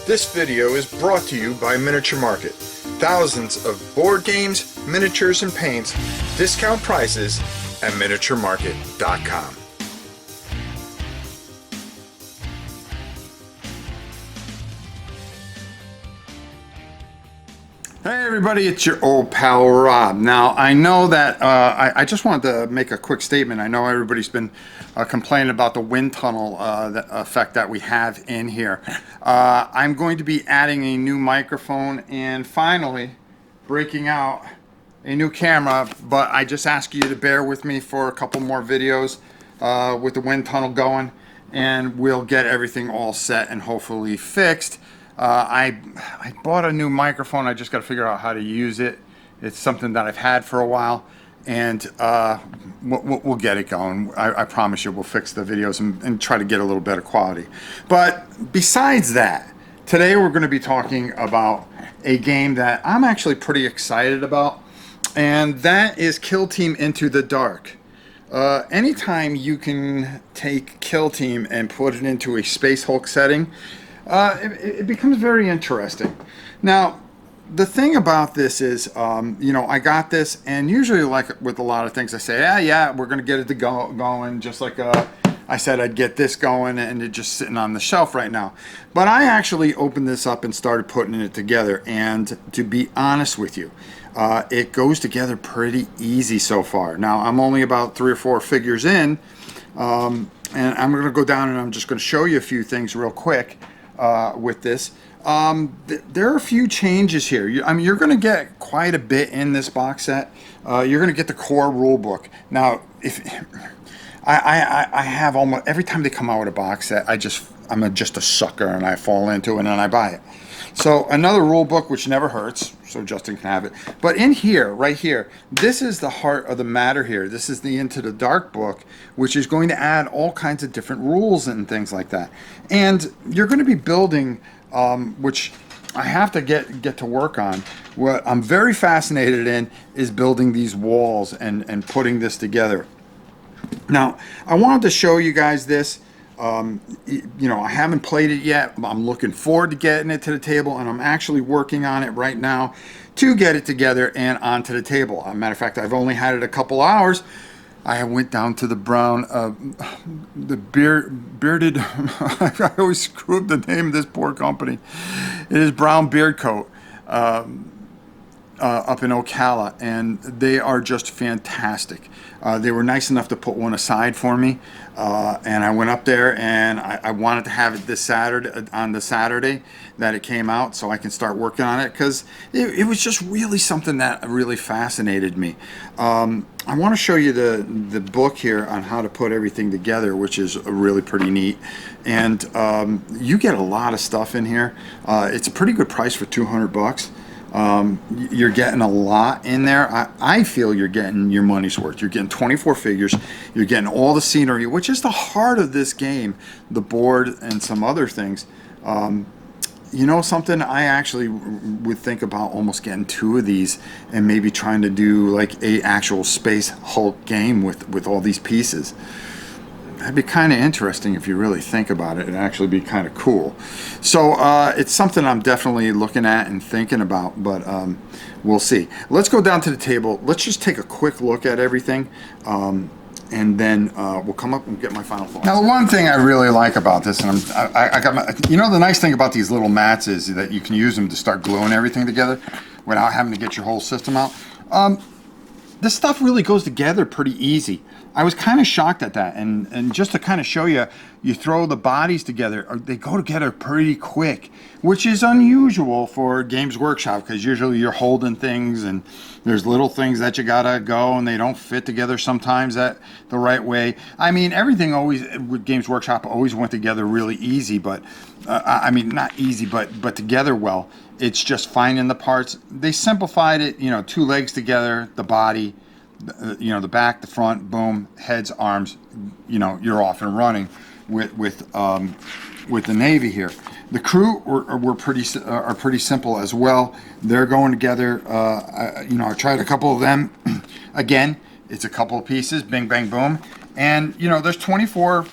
This video is brought to you by Miniature Market. Thousands of board games, miniatures, and paints, discount prices at miniaturemarket.com. Hey everybody, it's your old pal Rob. Now I know that I just wanted to make a quick statement. I know everybody's been complaining about the wind tunnel effect that we have in here. I'm going to be adding a new microphone and finally breaking out a new camera, but I just ask you to bear with me for a couple more videos with the wind tunnel going, and we'll get everything all set and hopefully fixed. I bought a new microphone. I just got to figure out how to use it. It's something that I've had for a while, and we'll get it going. I promise you we'll fix the videos and try to get a little better quality. But besides that, today we're going to be talking about a game that I'm actually pretty excited about, and that is Kill Team Into the Dark. Anytime you can take Kill Team and put it into a Space Hulk setting, it becomes very interesting. Now, the thing about this is, I got this, and usually, like with a lot of things, I say, yeah, we're going to get it to going, just like I said I'd get this going, and it's just sitting on the shelf right now. But I actually opened this up and started putting it together, and to be honest with you, it goes together pretty easy so far. Now, I'm only about 3 or 4 figures in, and I'm going to go down and I'm just going to show you a few things real quick. With this, there are a few changes here. You're going to get quite a bit in this box set. You're going to get the core rule book. Now, if I have almost every time they come out with a box set, I'm just a sucker and I fall into it and then I buy it. So another rule book, which never hurts, so Justin can have it. But in here, right here, this is the heart of the matter here. This is the Into the Dark book, which is going to add all kinds of different rules and things like that. And you're going to be building, which I have to get to work on. What I'm very fascinated in is building these walls and putting this together. Now, I wanted to show you guys this. I haven't played it yet. I'm looking forward to getting it to the table, and I'm actually working on it right now to get it together and onto the table. As a matter of fact, I've only had it a couple hours. I went down to the brown, bearded, I always screw up the name of this poor company. It is Brown Beard Coat. Up in Ocala, and they are just fantastic. They were nice enough to put one aside for me, and I went up there and I wanted to have it this Saturday, on the Saturday that it came out, so I can start working on it, because it was just really something that really fascinated me. I want to show you the book here on how to put everything together, which is really pretty neat, and you get a lot of stuff in here. It's a pretty good price for $200. You're getting a lot in there. I feel you're getting your money's worth. You're getting 24 figures. You're getting all the scenery, which is the heart of this game, the board and some other things. Something I actually would think about almost getting 2 of these and maybe trying to do like a actual Space Hulk game with all these pieces. That'd be kind of interesting if you really think about it. It'd actually be kind of cool. So it's something I'm definitely looking at and thinking about, but we'll see. Let's go down to the table. Let's just take a quick look at everything, and then we'll come up and get my final thoughts. Now, the one thing I really like about this, and I got my, the nice thing about these little mats is that you can use them to start gluing everything together without having to get your whole system out. This stuff really goes together pretty easy. I was kind of shocked at that, and just to kind of show you, you throw the bodies together, they go together pretty quick, which is unusual for Games Workshop, because usually you're holding things and there's little things that you gotta go and they don't fit together sometimes the right way. I mean, everything always with Games Workshop always went together really easy, but not easy, but together well. It's just finding the parts. They simplified it, 2 legs together, the body, the back, the front, boom, heads, arms, you're off and running with the Navy here. The crew are pretty simple as well. They're going together. I tried a couple of them. Again, it's a couple of pieces, bing, bang, boom, and there's 24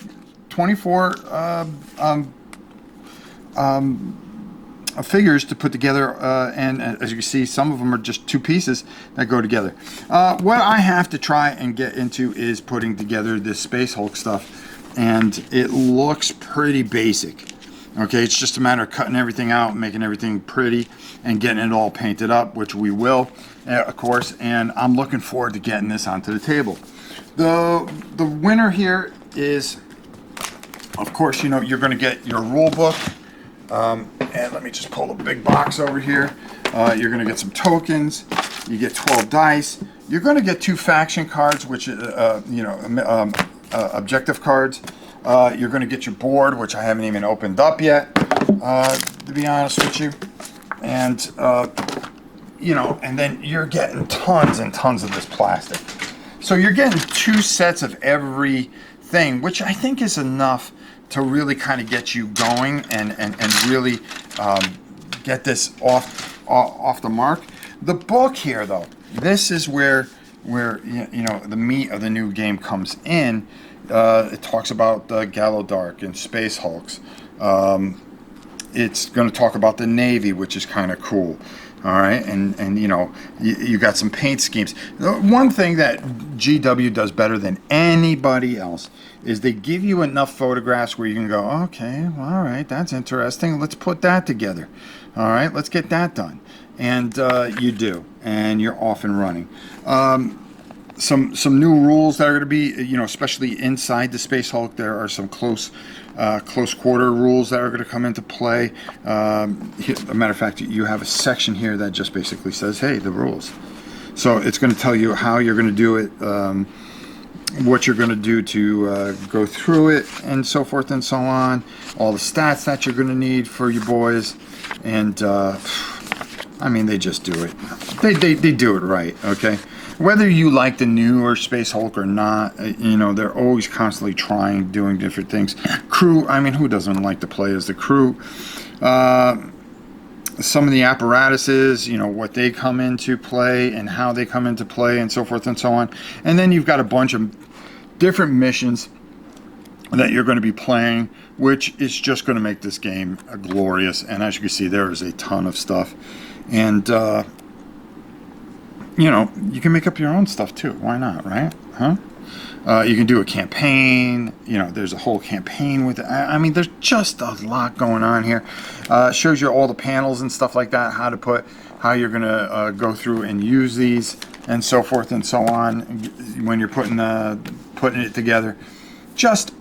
figures to put together, and as you can see, some of them are just two pieces that go together. What I have to try and get into is putting together this Space Hulk stuff, and it looks pretty basic. Okay, it's just a matter of cutting everything out, making everything pretty, and getting it all painted up, which we will, of course, and I'm looking forward to getting this onto the table. The winner here is, of course, you know, you're going to get your rule book. And let me just pull the big box over here. You're going to get some tokens. You get 12 dice. You're going to get 2 faction cards, which objective cards. You're going to get your board, which I haven't even opened up yet, to be honest with you. And and then you're getting tons and tons of this plastic. So you're getting 2 sets of everything, which I think is enough to really kind of get you going and really get this off the mark. The book here, though, this is where the meat of the new game comes in. It talks about the Gallo Dark and Space Hulks. It's going to talk about the Navy, which is kind of cool. All right, and you got some paint schemes. The one thing that GW does better than anybody else is they give you enough photographs where you can go, okay, well, all right, that's interesting. Let's put that together. All right, let's get that done. And you do, and you're off and running. Some new rules that are going to be, especially inside the Space Hulk, there are some close quarter rules that are going to come into play. A matter of fact, you have a section here that just basically says, hey, the rules. So it's going to tell you how you're going to do it, what you're going to do to go through it, and so forth and so on. All the stats that you're going to need for your boys. And, I mean, they just do it. They do it right, okay? Whether you like the newer Space Hulk or not, they're always constantly trying, doing different things. Crew, I mean, who doesn't like to play as the crew? Some of the apparatuses, what they come into play and how they come into play and so forth and so on. And then you've got a bunch of different missions that you're going to be playing, which is just going to make this game glorious. And as you can see, there is a ton of stuff. And, you can make up your own stuff too. Why not, right? Huh? You can do a campaign. There's a whole campaign with it. I mean, there's just a lot going on here. Shows you all the panels and stuff like that, how you're going to go through and use these and so forth and so on when you're putting it together. Just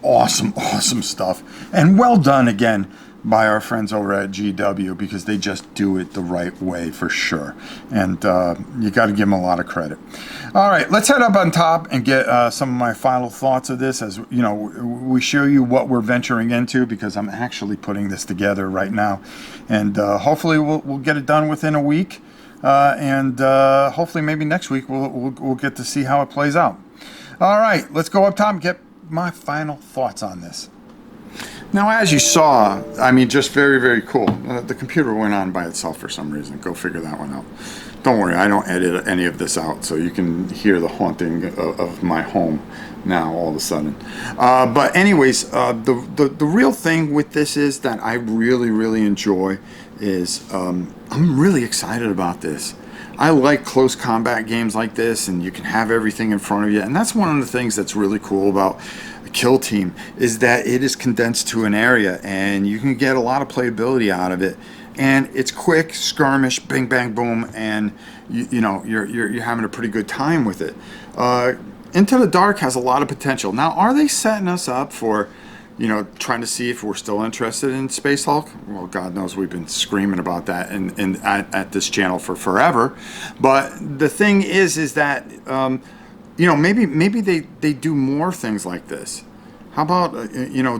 awesome stuff. And well done again by our friends over at GW, because they just do it the right way for sure. And you got to give them a lot of credit. All right, let's head up on top and get some of my final thoughts of this. As we show you what we're venturing into, because I'm actually putting this together right now. And hopefully we'll get it done within a week. And hopefully maybe next week we'll get to see how it plays out. All right, let's go up top and get my final thoughts on this. Now, as you saw, I mean, just very, very cool. The computer went on by itself for some reason. Go figure that one out. Don't worry, I don't edit any of this out, so you can hear the haunting of my home now all of a sudden. But anyways, the real thing with this is that I really, really enjoy is I'm really excited about this. I like close combat games like this, and you can have everything in front of you. And that's one of the things that's really cool about Kill Team, is that it is condensed to an area, and you can get a lot of playability out of it. And it's quick, skirmish, bing, bang, boom, and you're having a pretty good time with it. Into the Dark has a lot of potential. Now, are they setting us up for, trying to see if we're still interested in Space Hulk? Well, God knows we've been screaming about that at this channel for forever. But the thing is that maybe they do more things like this. How about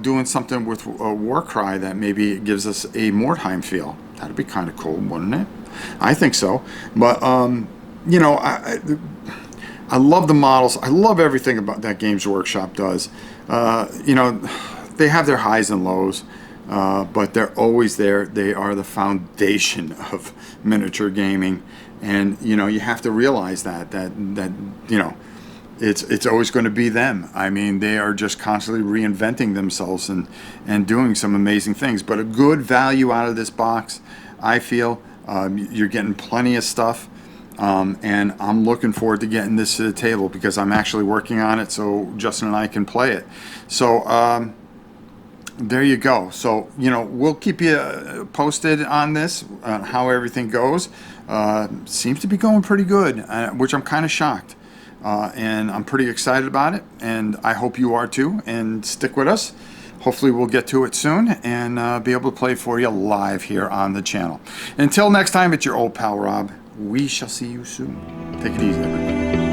doing something with Warcry that maybe gives us a Mordheim feel? That'd be kind of cool, wouldn't it? I think so. But I love the models. I love everything about that Games Workshop does. They have their highs and lows, but they're always there. They are the foundation of miniature gaming, and you have to realize that it's always going to be them. I mean, they are just constantly reinventing themselves and doing some amazing things. But a good value out of this box, I feel. You're getting plenty of stuff, and I'm looking forward to getting this to the table because I'm actually working on it so Justin and I can play it. So there you go. So, you know, we'll keep you posted on this, how everything goes. Seems to be going pretty good, which I'm kind of shocked. And I'm pretty excited about it, and I hope you are too, and stick with us. Hopefully we'll get to it soon and be able to play for you live here on the channel. Until next time, it's your old pal Rob. We shall see you soon. Take it easy, everybody.